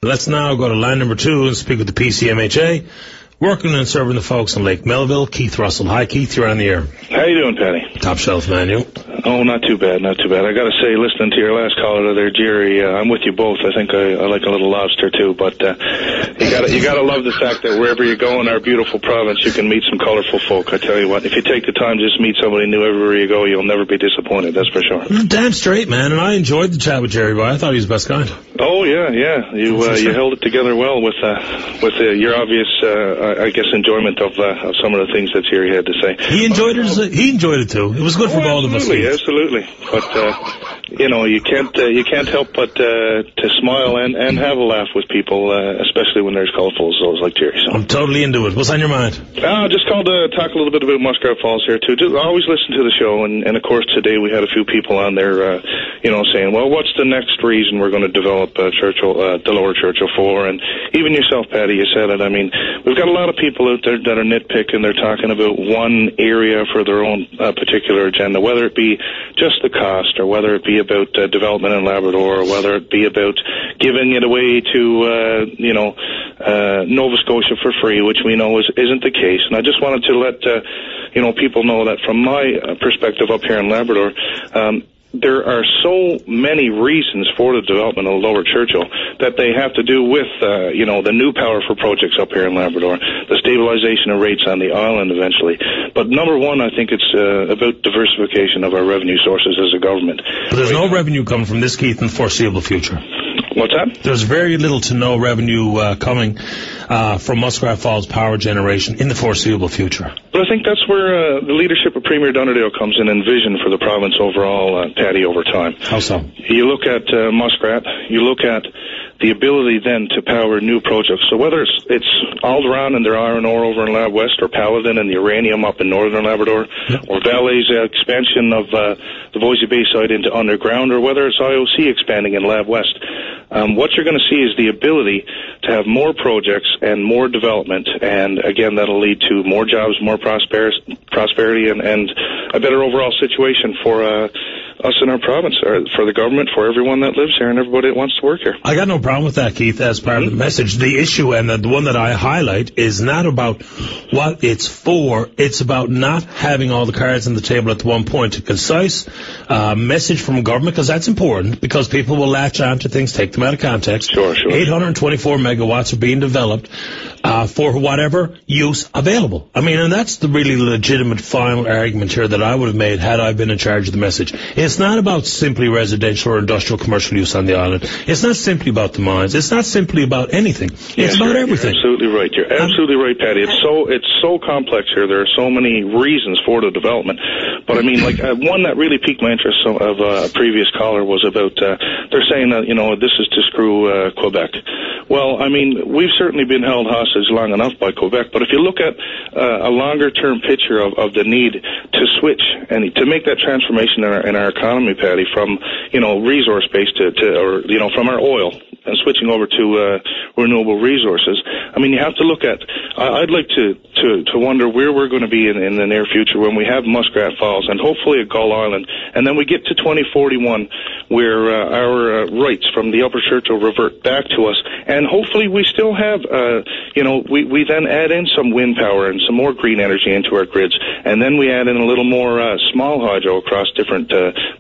Let's now go to line number 2 and speak with the PCMHA, working and serving the folks in Lake Melville. Keith Russell. Hi, Keith. You're on the air. How you doing, Patty? Top shelf, man. You? Oh, not too bad, not too bad. I got to say, listening to your last caller there, Jerry, I'm with you both. I think I like a little lobster too, but you got to love the fact that wherever you go in our beautiful province, you can meet some colorful folk. I tell you what, if you take the time to just meet somebody new everywhere you go, you'll never be disappointed. That's for sure. Damn straight, man. And I enjoyed the chat with Jerry, but I thought he was the best kind. Oh yeah. You held it together well with your obvious, I guess, enjoyment of some of the things that Jerry had to say. He enjoyed it. He enjoyed it too. It was good for both of us. Absolutely. But you can't help but to smile and have a laugh with people, especially when there's colorful souls like Jerry. So. I'm totally into it. What's on your mind? Just called to talk a little bit about Muskrat Falls here too. Just always listen to the show, and of course today we had a few people on there, saying, well, what's the next reason we're going to develop the Lower Churchill for? And even yourself, Patty, you said it. I mean, we've got a lot of people out there that are nitpicking. They're talking about one area for their own particular agenda, whether it be just the cost, or whether it be about development in Labrador, or whether it be about giving it away to Nova Scotia for free, which we know isn't the case. And I just wanted to let people know that from my perspective up here in Labrador, there are so many reasons for the development of Lower Churchill that they have to do with, the new power for projects up here in Labrador, the stabilization of rates on the island eventually. But number one, I think it's about diversification of our revenue sources as a government. But there's no revenue coming from this, Keith, in the foreseeable future. What's that? There's very little to no revenue coming from Muskrat Falls power generation in the foreseeable future. But I think that's where the leadership of Premier Dunnerdale comes in and vision for the province overall, Patty, over time. How so? You look at Muskrat, you look at the ability then to power new projects. So whether it's Alderon and their iron ore over in Lab West, or Paladin and the uranium up in northern Labrador, or Valley's expansion of the Voisey Bay site into underground, or whether it's IOC expanding in Lab West, what you're going to see is the ability to have more projects and more development, and again, that'll lead to more jobs, more prosperity, and a better overall situation for us in our province, or for the government, for everyone that lives here and everybody that wants to work here. I got no problem with that, Keith, as part of the message. The issue, and the one that I highlight, is not about what it's for. It's about not having all the cards on the table at one point. A concise message from government, because that's important, because people will latch on to things, take them out of context. Sure. 824 megawatts are being developed for whatever use available. I mean, and that's the really legitimate final argument here that I would have made had I been in charge of the message. It's not about simply residential or industrial commercial use on the island. It's not simply about the mines. It's not simply about anything. It's about everything. You're absolutely right. You're absolutely right, Patty. It's so complex here. There are so many reasons for the development. But I mean, one that really piqued my interest of a previous caller was about they're saying that this is to screw Quebec. Well, I mean, we've certainly been held hostage long enough by Quebec, but if you look at a longer-term picture of the need to switch and to make that transformation in our economy, Patty, from resource-based to from our oil and switching over to renewable resources. I mean, you have to look at. I'd like to wonder where we're going to be in the near future when we have Muskrat Falls and hopefully at Gull Island, and then we get to 2041 where our rights from the Upper Churchill revert back to us, and hopefully we still have we then add in some wind power and some more green energy into our grids, and then we add in a little more small hydro across different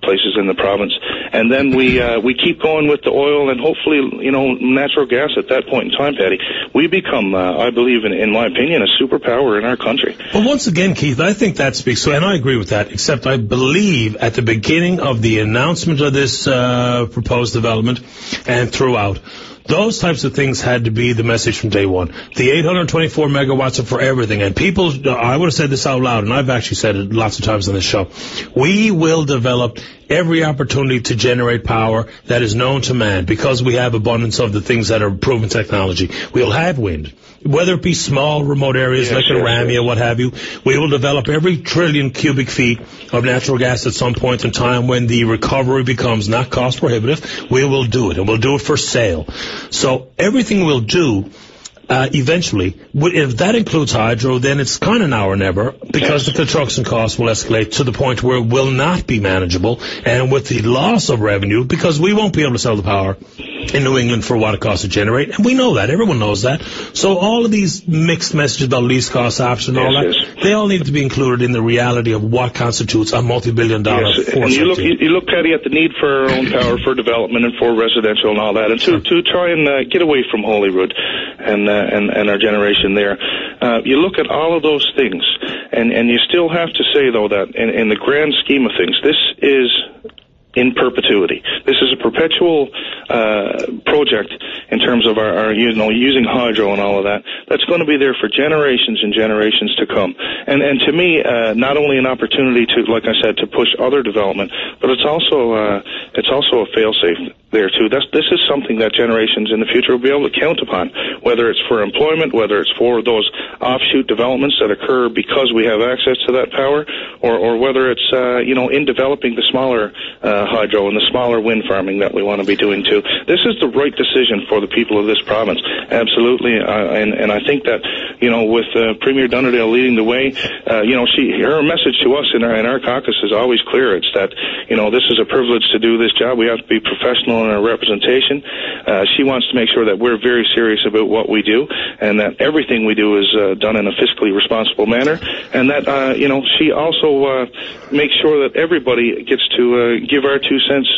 places in the province, and then we keep going with the oil and hopefully natural gas at that point in time, Patty. We become, I believe, in my opinion, a superpower in our country. Well, once again, Keith, I think that speaks to, and I agree with that, except I believe at the beginning of the announcement of this proposed development and throughout, those types of things had to be the message from day one. The 824 megawatts are for everything. And people, I would have said this out loud, and I've actually said it lots of times on this show. We will develop every opportunity to generate power that is known to man because we have abundance of the things that are proven technology. We'll have wind, whether it be small, remote areas like Aramia, what have you. We will develop every trillion cubic feet of natural gas at some point in time when the recovery becomes not cost prohibitive. We will do it, and we'll do it for sale. So everything we'll do eventually, if that includes hydro, then it's kind of now or never, because the construction costs will escalate to the point where it will not be manageable, and with the loss of revenue, because we won't be able to sell the power in New England for what it costs to generate, and we know that, everyone knows that. So all of these mixed messages about least cost option and all that, they all need to be included in the reality of what constitutes a multi-billion-dollar force. And you look, Patty, at the need for our own power for development and for residential and all that, and to try and get away from Holyrood and our generation there. You look at all of those things, and you still have to say, though, that in the grand scheme of things, this is in perpetuity. This is a perpetual project in terms of our using hydro and all of that. That's going to be there for generations and generations to come. And to me, not only an opportunity to, like I said, to push other development, but it's also a fail-safe there too. This is something that generations in the future will be able to count upon, whether it's for employment, whether it's for those offshoot developments that occur because we have access to that power, or whether it's in developing the smaller hydro and the smaller wind farming that we want to be doing too. This is the right decision for the people of this province, absolutely. And I think that with Premier Dunnerdale leading the way, her message to us in our caucus is always clear. It's that this is a privilege to do this job. We have to be professional in our representation. She wants to make sure that we're very serious about what we do, and that everything we do is done in a fiscally responsible manner, and that she also makes sure that everybody gets to give our 2 cents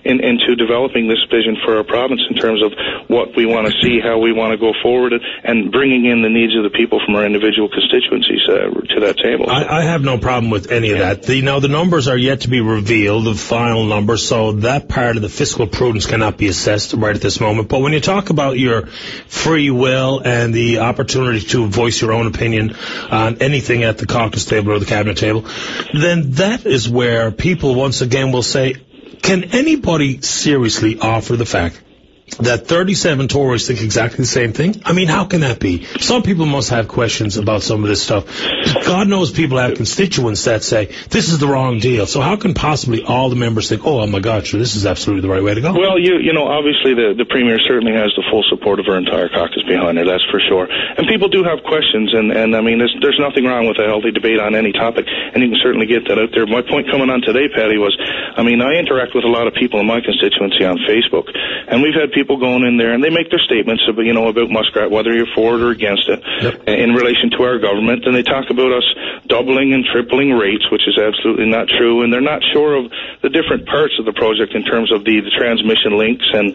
into developing this vision for our province in terms of what we want to see, how we want to go forward, and bringing in the needs of the people from our individual constituencies to that table. I have no problem with any of that. The numbers are yet to be revealed, the final numbers, so that part of the fiscal prudence cannot be assessed right at this moment. But when you talk about your free will and the opportunity to voice your own opinion on anything at the caucus table or the cabinet table, then that is where people once again will say, can anybody seriously offer the fact that 37 Tories think exactly the same thing? I mean, how can that be? Some people must have questions about some of this stuff. God knows people have constituents that say, this is the wrong deal. So how can possibly all the members think, oh my God, sure, this is absolutely the right way to go? Well, obviously the Premier certainly has the full support of her entire caucus behind her, that's for sure. And people do have questions, and I mean, there's nothing wrong with a healthy debate on any topic, and you can certainly get that out there. My point coming on today, Patty, was, I interact with a lot of people in my constituency on Facebook, and we've had people going in there and they make their statements about, about Muskrat, whether you're for it or against it, in relation to our government, and they talk about us doubling and tripling rates, which is absolutely not true, and they're not sure of the different parts of the project in terms of the transmission links, and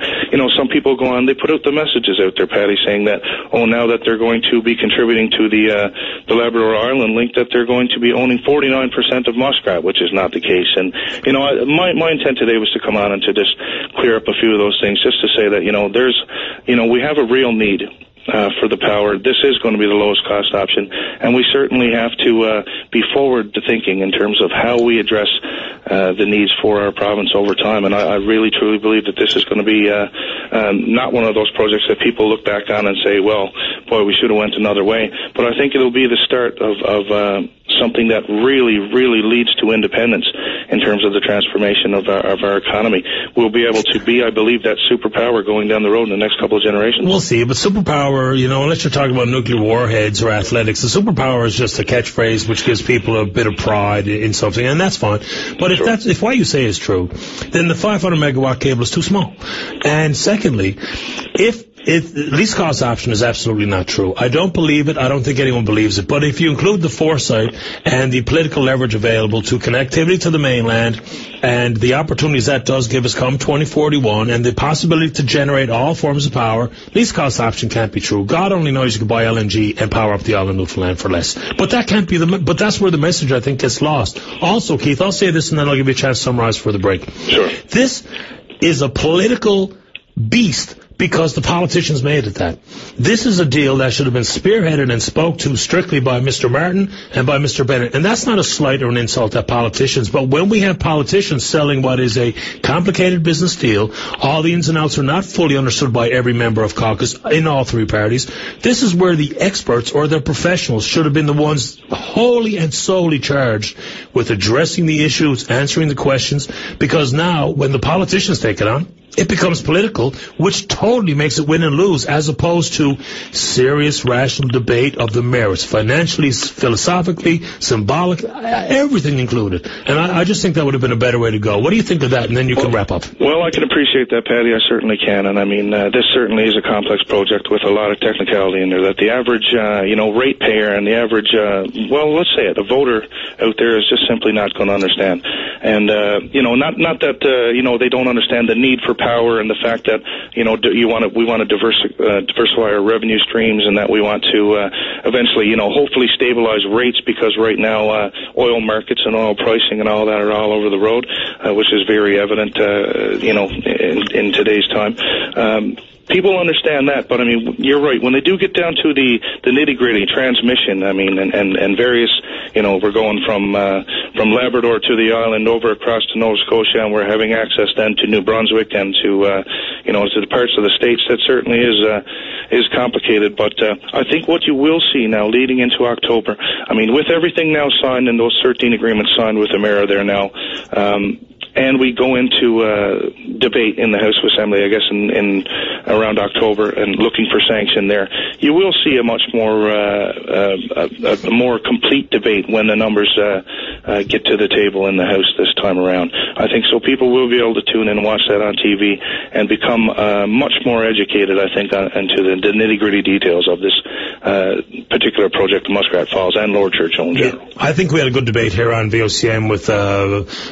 some people go on, they put out the messages out there, Patty, saying that, now that they're going to be contributing to the Labrador Island link, that they're going to be owning 49% of Muskrat, which is not the case. And my intent today was to come on and to just clear up a few of those things, just to say that we have a real need for the power. This is going to be the lowest cost option, and we certainly have to be forward to thinking in terms of how we address the needs for our province over time. And I really truly believe that this is going to be not one of those projects that people look back on and say, well, boy, we should have went another way. But I think it'll be the start of something that really, really leads to independence in terms of the transformation of our economy. We'll be able to be, I believe, that superpower going down the road in the next couple of generations. We'll see, but superpower, unless you're talking about nuclear warheads or athletics, the superpower is just a catchphrase which gives people a bit of pride in something, and that's fine. But if what you say is true, then the 500 megawatt cable is too small. And secondly, if least cost option is absolutely not true. I don't believe it. I don't think anyone believes it. But if you include the foresight and the political leverage available to connectivity to the mainland and the opportunities that does give us come 2041 and the possibility to generate all forms of power, least cost option can't be true. God only knows you can buy LNG and power up the island of Newfoundland for less. But that can't be but that's where the message, I think, gets lost. Also, Keith, I'll say this and then I'll give you a chance to summarize for the break. Sure. This is a political beast because the politicians made it that. This is a deal that should have been spearheaded and spoke to strictly by Mr. Martin and by Mr. Bennett. And that's not a slight or an insult at politicians, but when we have politicians selling what is a complicated business deal, all the ins and outs are not fully understood by every member of caucus in all three parties, this is where the experts or the professionals should have been the ones wholly and solely charged with addressing the issues, answering the questions, because now when the politicians take it on, it becomes political, which totally makes it win and lose, as opposed to serious, rational debate of the merits, financially, philosophically, symbolic, everything included. And I just think that would have been a better way to go. What do you think of that? And then you can wrap up. Well, I can appreciate that, Paddy. I certainly can. And I mean, this certainly is a complex project with a lot of technicality in there that the average, ratepayer and the average, let's say it, a voter out there is just simply not going to understand. And, not that, they don't understand the need for power and the fact that, we want to diversify our revenue streams, and that we want to, eventually, hopefully stabilize rates, because right now, oil markets and oil pricing and all that are all over the road, which is very evident, in today's time. People understand that, but I mean, you're right. When they do get down to the nitty-gritty transmission, I mean, and various, we're going from Labrador to the island, over across to Nova Scotia, and we're having access then to New Brunswick and to the parts of the states. That certainly is complicated, but I think what you will see now, leading into October, I mean, with everything now signed and those 13 agreements signed with MHA there now, and we go into debate in the House of Assembly, I guess, in around October, and looking for sanction there. You will see a much more a more complete debate when the numbers get to the table in the House this time around. I think so. People will be able to tune in and watch that on TV and become much more educated, I think, into the nitty-gritty details of this particular project, Muskrat Falls, and Lower Churchill in general. I think we had a good debate here on VOCM with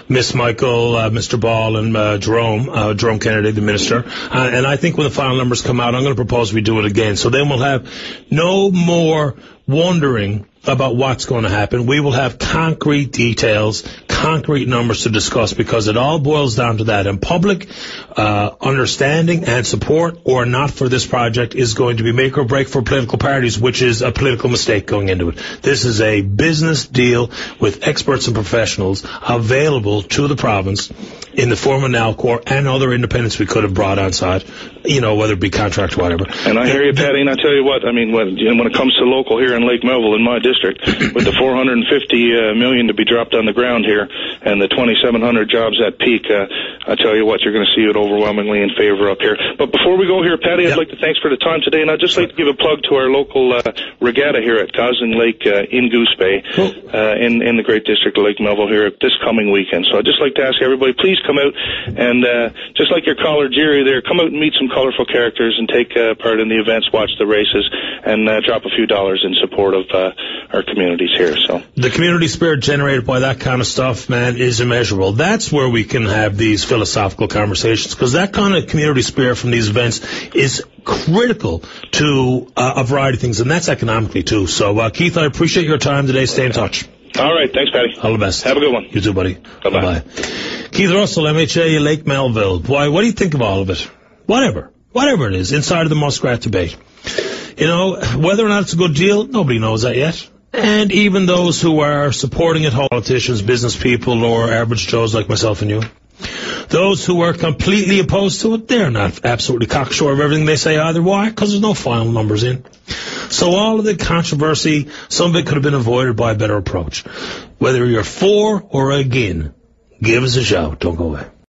Miss Michael, Mr. Ball, and Jerome Kennedy, the minister. And I think when the final numbers come out, I'm going to propose we do it again. So then we'll have no more wondering about what's going to happen. We will have concrete details, concrete numbers to discuss, because it all boils down to that. And public understanding and support or not for this project is going to be make or break for political parties, which is a political mistake going into it. This is a business deal with experts and professionals available to the province in the form of Nalcor and other independents we could have brought on side, whether it be contract or whatever. And I hear you, Paddy, and I tell you what, I mean, when it comes to local here in Lake Melville, in my district, with the $450 million to be dropped on the ground here and the 2,700 jobs at peak, I tell you what, you're going to see it overwhelmingly in favor up here. But before we go here, Paddy, I'd like to thanks for the time today, and I'd just like to give a plug to our local regatta here at Gosling Lake in Goose Bay, in the Great District of Lake Melville here this coming weekend. So I'd just like to ask everybody, please come out and, just like your caller Jerry there, come out and meet some colorful characters and take part in the events, watch the races, and drop a few dollars in support of our communities here. So the community spirit generated by that kind of stuff, man, is immeasurable. That's where we can have these philosophical conversations, because that kind of community spirit from these events is critical to a variety of things, and that's economically too. So Keith, I appreciate your time today. Stay in touch. All right, thanks, Paddy. All the best. Have a good one. You too, buddy. Bye-bye. Keith Russell, MHA, Lake Melville. Boy, what do you think of all of it? Whatever it is, inside of the Muskrat debate. Whether or not it's a good deal, nobody knows that yet. And even those who are supporting it, politicians, business people, or average Joes like myself and you, those who are completely opposed to it, they're not absolutely cocksure of everything they say either. Why? Because there's no final numbers in. So all of the controversy, some of it could have been avoided by a better approach. Whether you're for or against, give us a shout. Don't go away.